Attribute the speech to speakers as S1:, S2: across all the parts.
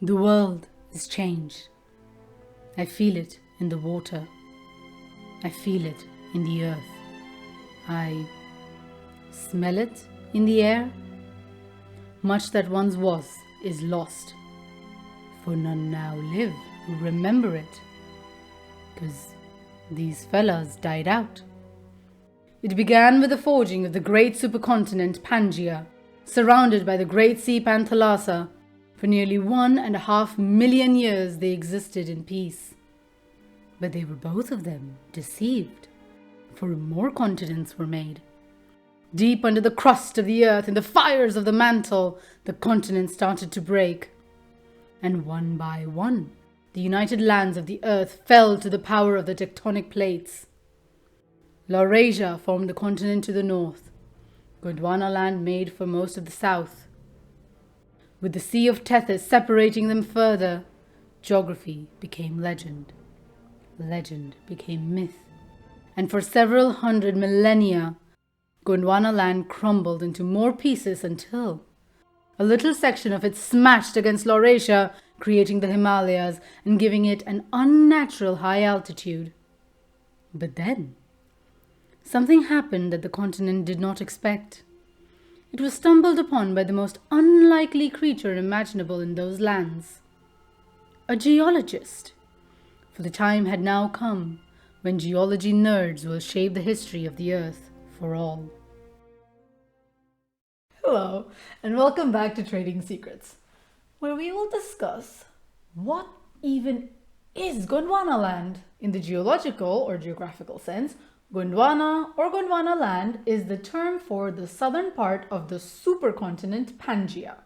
S1: The world is changed. I feel it in the water. I feel it in the earth. I smell it in the air. Much that once was is lost, for none now live who remember it, 'cause these fellas died out. It began with the forging of the great supercontinent Pangaea, surrounded by the great sea Panthalassa. For nearly 1.5 million years they existed in peace. But they were both of them deceived, for more continents were made. Deep under the crust of the earth, in the fires of the mantle, the continents started to break. And one by one, the united lands of the earth fell to the power of the tectonic plates. Laurasia formed the continent to the north. Gondwanaland made for most of the south. With the Sea of Tethys separating them further, geography became legend. Legend became myth. And for several hundred millennia, Gondwanaland crumbled into more pieces until a little section of it smashed against Laurasia, creating the Himalayas and giving it an unnatural high altitude. But then, something happened that the continent did not expect. It was stumbled upon by the most unlikely creature imaginable in those lands. A geologist. For the time had now come when geology nerds will shape the history of the earth for all.
S2: Hello, and welcome back to Trading Secrets, where we will discuss what even is Gondwanaland. In the geological or geographical sense, Gondwana or Gondwanaland is the term for the southern part of the supercontinent Pangaea.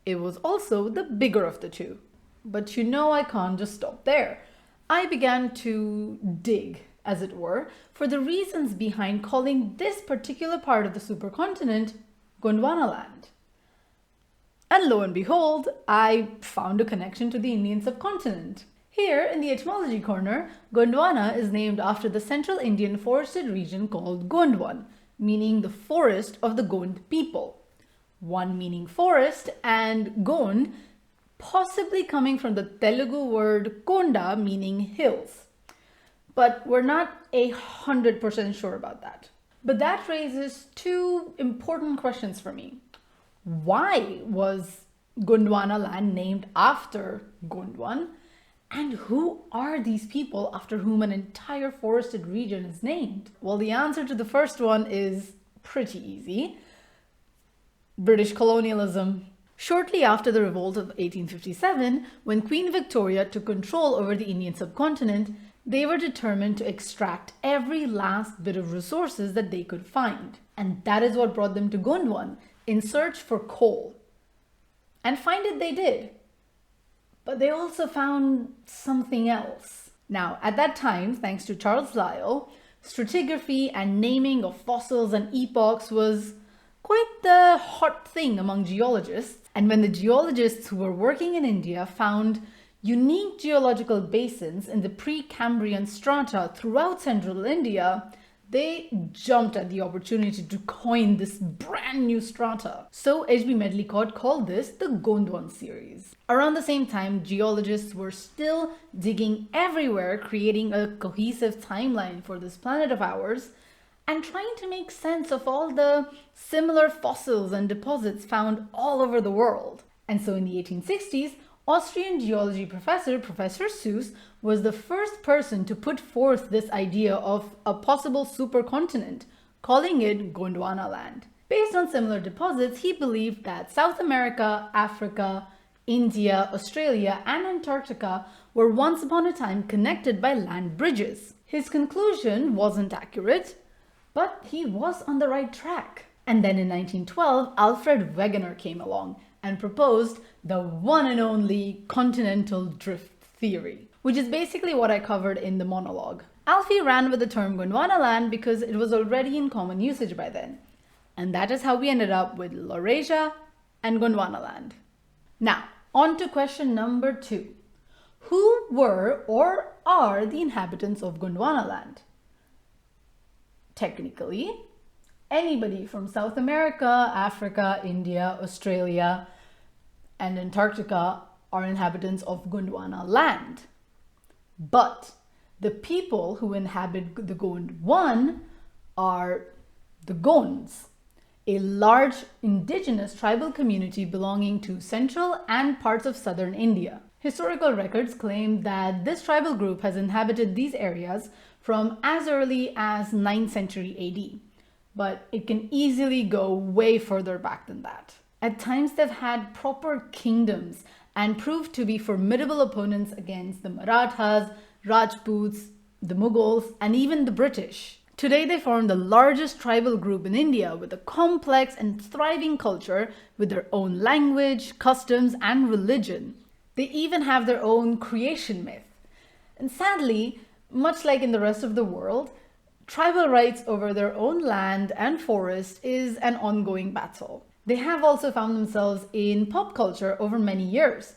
S2: It was also the bigger of the two. But I can't just stop there. I began to dig, as it were, for the reasons behind calling this particular part of the supercontinent Gondwanaland. And lo and behold, I found a connection to the Indian subcontinent. Here, in the etymology corner, Gondwana is named after the central Indian forested region called Gondwan, meaning the forest of the Gond people. One meaning forest, and Gond possibly coming from the Telugu word Konda, meaning hills. But we're not 100% sure about that. But that raises two important questions for me. Why was Gondwanaland named after Gondwan? And who are these people after whom an entire forested region is named? Well, the answer to the first one is pretty easy. British colonialism. Shortly after the revolt of 1857, when Queen Victoria took control over the Indian subcontinent, they were determined to extract every last bit of resources that they could find. And that is what brought them to Gondwan, in search for coal. And find it they did. But they also found something else. Now, at that time, thanks to Charles Lyell, stratigraphy and naming of fossils and epochs was quite the hot thing among geologists. And when the geologists who were working in India found unique geological basins in the Precambrian strata throughout central India, they jumped at the opportunity to coin this brand new strata. So H.B. Medlicott called this the Gondwan series. Around the same time, geologists were still digging everywhere, creating a cohesive timeline for this planet of ours, and trying to make sense of all the similar fossils and deposits found all over the world. And so in the 1860s, Austrian geology professor, Professor Seuss, was the first person to put forth this idea of a possible supercontinent, calling it Gondwanaland. Based on similar deposits, he believed that South America, Africa, India, Australia, and Antarctica were once upon a time connected by land bridges. His conclusion wasn't accurate, but he was on the right track. And then in 1912, Alfred Wegener came along and proposed the one and only continental drift theory, which is basically what I covered in the monologue. Alfie ran with the term Gondwanaland because it was already in common usage by then. And that is how we ended up with Laurasia and Gondwanaland. Now, on to question number 2. Who were or are the inhabitants of Gondwanaland? Technically, anybody from South America, Africa, India, Australia, and Antarctica are inhabitants of Gondwanaland. But the people who inhabit the Gondwan are the Gonds, a large indigenous tribal community belonging to central and parts of southern India. Historical records claim that this tribal group has inhabited these areas from as early as 9th century AD, but it can easily go way further back than that. At times they've had proper kingdoms and proved to be formidable opponents against the Marathas, Rajputs, the Mughals, and even the British. Today they form the largest tribal group in India with a complex and thriving culture with their own language, customs, and religion. They even have their own creation myth. And sadly, much like in the rest of the world, tribal rights over their own land and forest is an ongoing battle. They have also found themselves in pop culture over many years.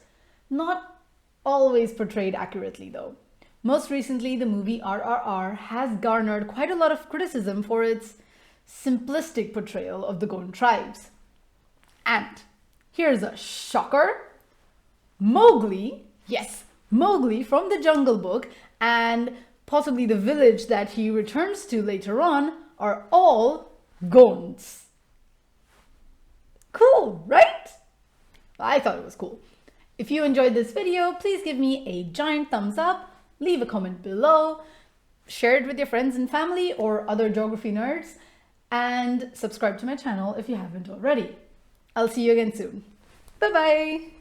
S2: Not always portrayed accurately though. Most recently, the movie RRR has garnered quite a lot of criticism for its simplistic portrayal of the Gond tribes. And here's a shocker. Mowgli, yes, Mowgli from the Jungle Book and possibly the village that he returns to later on are all Gonds. Cool, right? I thought it was cool. If you enjoyed this video, please give me a giant thumbs up, leave a comment below, share it with your friends and family or other geography nerds, and subscribe to my channel if you haven't already. I'll see you again soon. Bye-bye!